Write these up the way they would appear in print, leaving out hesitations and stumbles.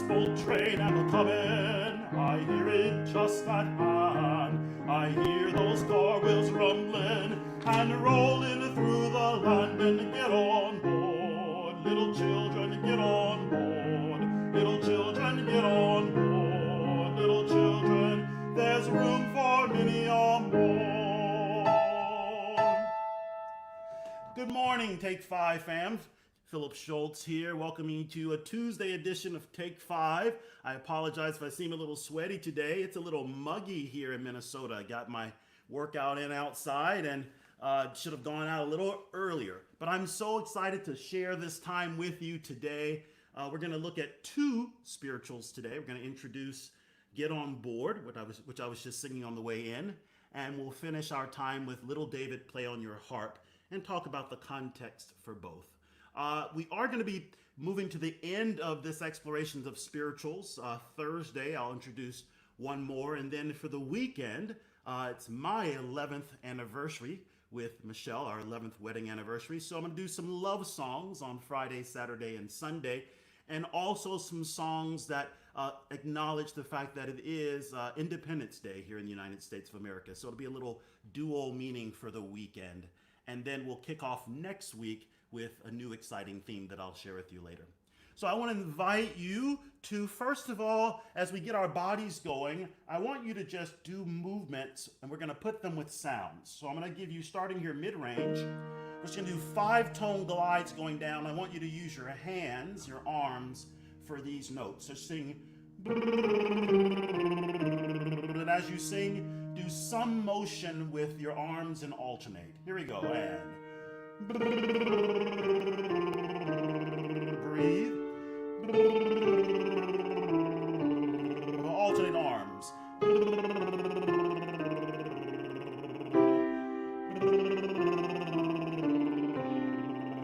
gospel train am a-comin', I hear it just at hand. I hear those car wheels rumbling and rolling through the land. And get on board, little children, get on board. Little children, get on board. Little children, there's room for many on board. Good morning, Take 5 fam. Phillip Shoultz here, welcoming you to a Tuesday edition of Take 5. I apologize if I seem a little sweaty today. It's a little muggy here in Minnesota. I got my workout in outside and should have gone out a little earlier. But I'm so excited to share this time with you today. We're going to look at two spirituals today. We're going to introduce Get On Board, which I was just singing on the way in. And we'll finish our time with Little David, Play on Your Harp, and talk about the context for both. We are going to be moving to the end of this exploration of spirituals. Thursday, I'll introduce one more. And then for the weekend, it's my 11th anniversary with Michelle, our 11th wedding anniversary. So I'm going to do some love songs on Friday, Saturday, and Sunday. And also some songs that acknowledge the fact that it is Independence Day here in the United States of America. So it'll be a little dual meaning for the weekend. And then we'll kick off next week with a new exciting theme that I'll share with you later. So I want to invite you to, first of all, as we get our bodies going, I want you to just do movements, and we're going to put them with sounds. So I'm going to give you, starting here mid-range, we're just going to do 5-tone glides going down. I want you to use your hands, your arms, for these notes. So sing, and as you sing, do some motion with your arms and alternate. Here we go, and breathe. Alternate arms.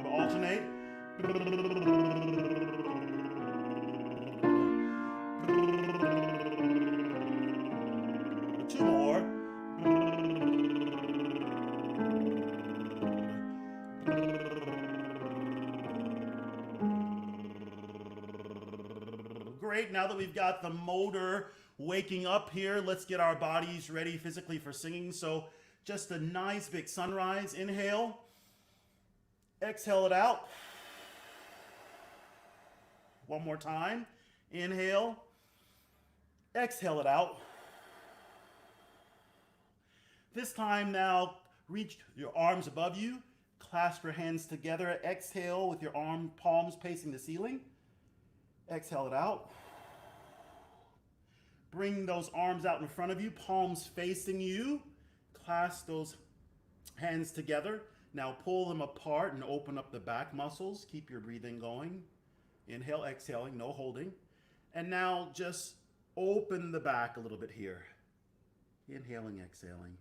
Alternate. Two more. Great, now that we've got the motor waking up here, let's get our bodies ready physically for singing. So just a nice big sunrise. Inhale, exhale it out. One more time. Inhale, exhale it out. This time now, reach your arms above you, clasp your hands together, exhale with your palms facing the ceiling. Exhale it out. Bring those arms out in front of you, palms facing you. Clasp those hands together. Now pull them apart and open up the back muscles. Keep your breathing going. Inhale, exhaling, no holding. And now just open the back a little bit here. Inhaling, exhaling.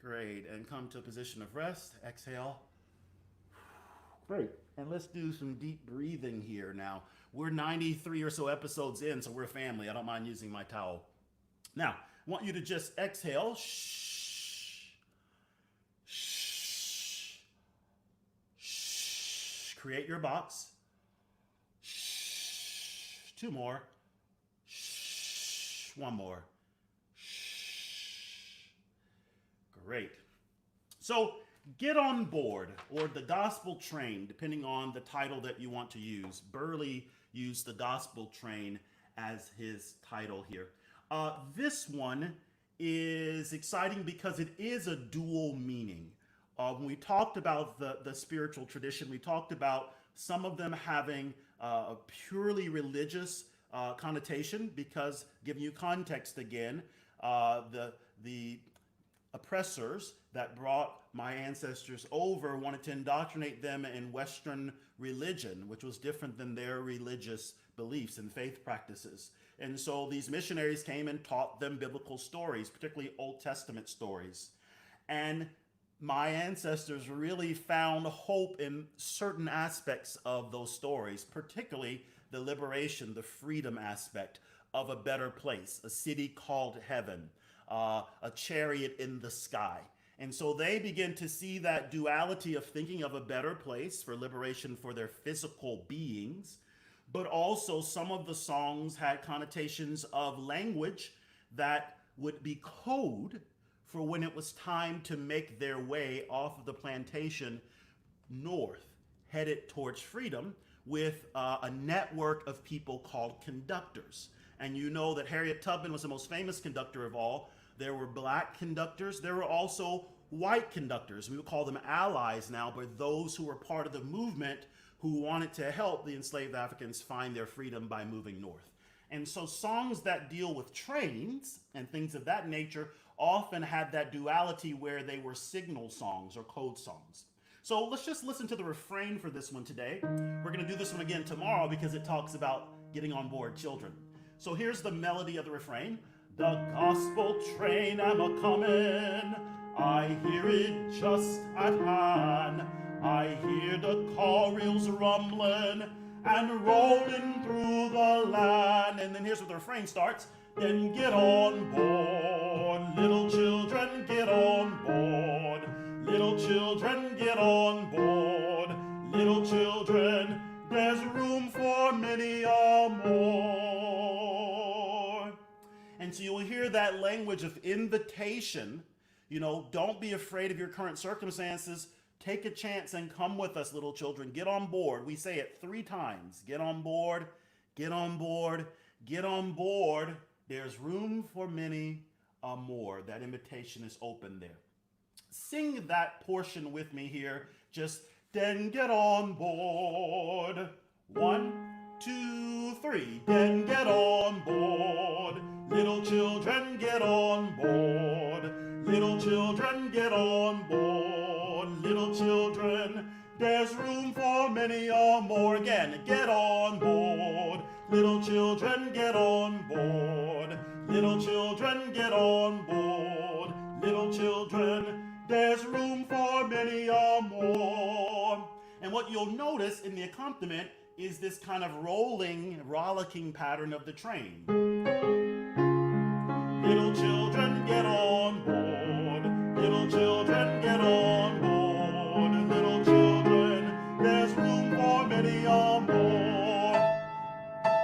Great, and come to a position of rest. Exhale. Great, and let's do some deep breathing here now. We're 93 or so episodes in, so we're a family. I don't mind using my towel. Now, I want you to just exhale. Shh. Shh. Shh. Create your box. Shh. Two more. Shh. One more. Shh. Great. So, Get On Board, or the Gospel Train, depending on the title that you want to use. Burleigh used the Gospel Train as his title here. This one is exciting because it is a dual meaning. When we talked about the spiritual tradition, we talked about some of them having a purely religious connotation because, giving you context again, the oppressors that brought my ancestors over wanted to indoctrinate them in Western religion, which was different than their religious beliefs and faith practices. And so these missionaries came and taught them biblical stories, particularly Old Testament stories. And my ancestors really found hope in certain aspects of those stories, particularly the liberation, the freedom aspect of a better place, a city called heaven, a chariot in the sky. And so they begin to see that duality of thinking of a better place for liberation for their physical beings, but also some of the songs had connotations of language that would be code for when it was time to make their way off of the plantation north, headed towards freedom, with a network of people called conductors. And you know that Harriet Tubman was the most famous conductor of all. There were black conductors. There were also white conductors. We would call them allies now, but those who were part of the movement who wanted to help the enslaved Africans find their freedom by moving north. And so songs that deal with trains and things of that nature often had that duality where they were signal songs or code songs. So let's just listen to the refrain for this one today. We're going to do this one again tomorrow because it talks about getting on board children. So here's the melody of the refrain. The gospel train am a-comin', I hear it just at hand. I hear the car wheels rumbling and rolling through the land. And then here's where the refrain starts. Then get on board, little children, get on board. Little children, get on board. Little children, there's room for many a more. And so you'll hear that language of invitation. You know, don't be afraid of your current circumstances. Take a chance and come with us, little children. Get on board. We say it 3 times. Get on board, get on board, get on board. There's room for many more. That invitation is open there. Sing that portion with me here. Just then get on board. 1, 2, 3. Then get on board. Little children, get on board. Little children, get on board. Little children, there's room for many or more. Again, get on board. Little children, get on board. Little children, get on board. Little children, there's room for many or more. And what you'll notice in the accompaniment is this kind of rolling, rollicking pattern of the train. Little children, get on board. Little children, get on board. Little children, there's room for many or more.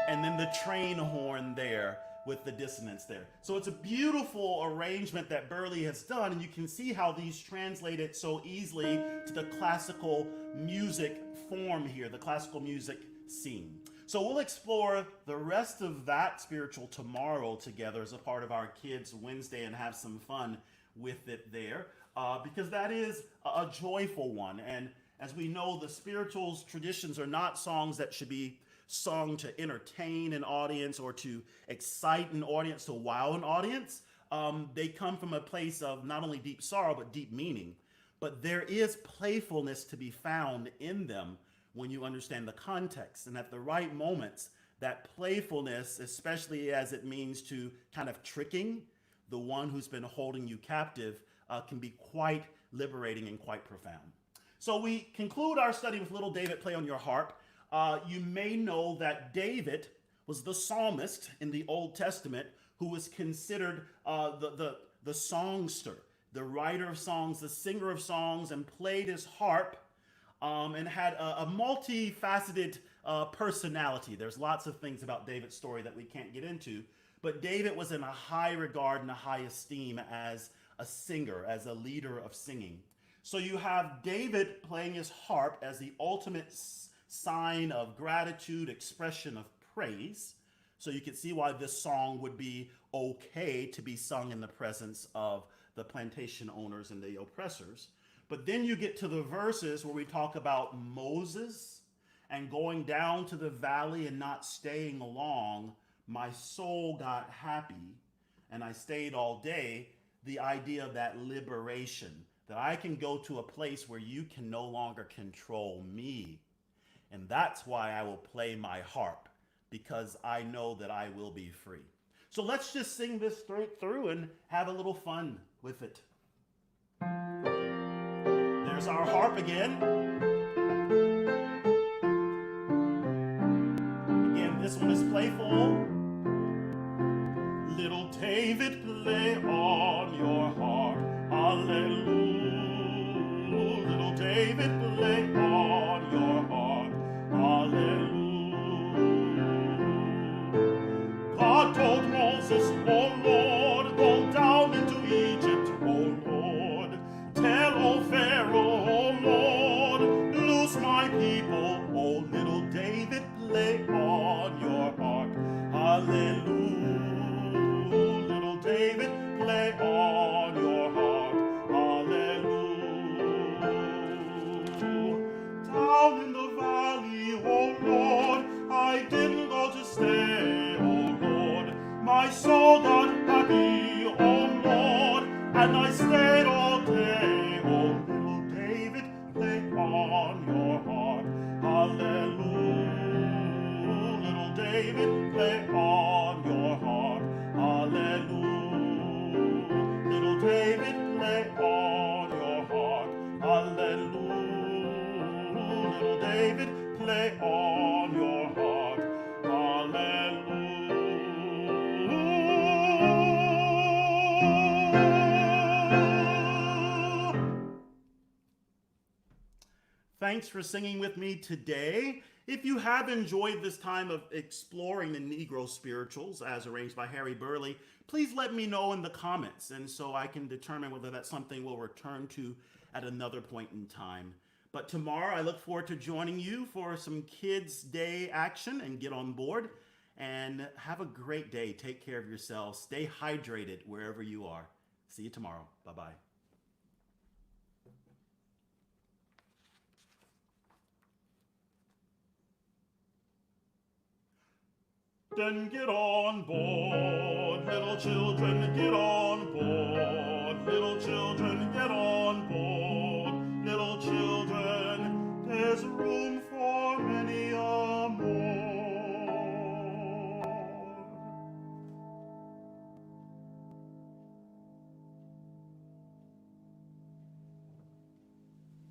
And then the train horn there with the dissonance there. So it's a beautiful arrangement that Burleigh has done, and you can see how these translated so easily to the classical music form here, the classical music scene. So we'll explore the rest of that spiritual tomorrow together as a part of our Kids Wednesday and have some fun with it there, because that is a joyful one. And as we know, the spirituals traditions are not songs that should be sung to entertain an audience or to excite an audience, to wow an audience. They come from a place of not only deep sorrow, but deep meaning. But there is playfulness to be found in them when you understand the context. And at the right moments, that playfulness, especially as it means to kind of tricking the one who's been holding you captive, can be quite liberating and quite profound. So we conclude our study with Little David, Play on Your Harp. You may know that David was the psalmist in the Old Testament who was considered the songster, the writer of songs, the singer of songs, and played his harp and had a multifaceted personality. There's lots of things about David's story that we can't get into, but David was in a high regard and a high esteem as a singer, as a leader of singing. So you have David playing his harp as the ultimate sign of gratitude, expression of praise. So you can see why this song would be okay to be sung in the presence of the plantation owners and the oppressors. But then you get to the verses where we talk about Moses and going down to the valley and not staying long. My soul got happy and I stayed all day. The idea of that liberation, that I can go to a place where you can no longer control me. And that's why I will play my harp, because I know that I will be free. So let's just sing this straight through and have a little fun with it. There's our harp again. Again, this one is playful. Little David, play on your harp. Hallelujah. Little David, play on your harp. Hallelujah. and I stayed all day. Oh, little David, play on your harp. Hallelujah. Little David, play on your harp. Hallelujah. Little David, play on your harp. Hallelujah. Little David, play on your harp. Hallelujah. Thanks for singing with me today. If you have enjoyed this time of exploring the Negro spirituals as arranged by Harry Burleigh, please let me know in the comments, and so I can determine whether that's something we'll return to at another point in time. But tomorrow I look forward to joining you for some Kids Day action, and get on board. And have a great day. Take care of yourselves. Stay hydrated wherever you are. See you tomorrow. Bye-bye. Then get on board, little children.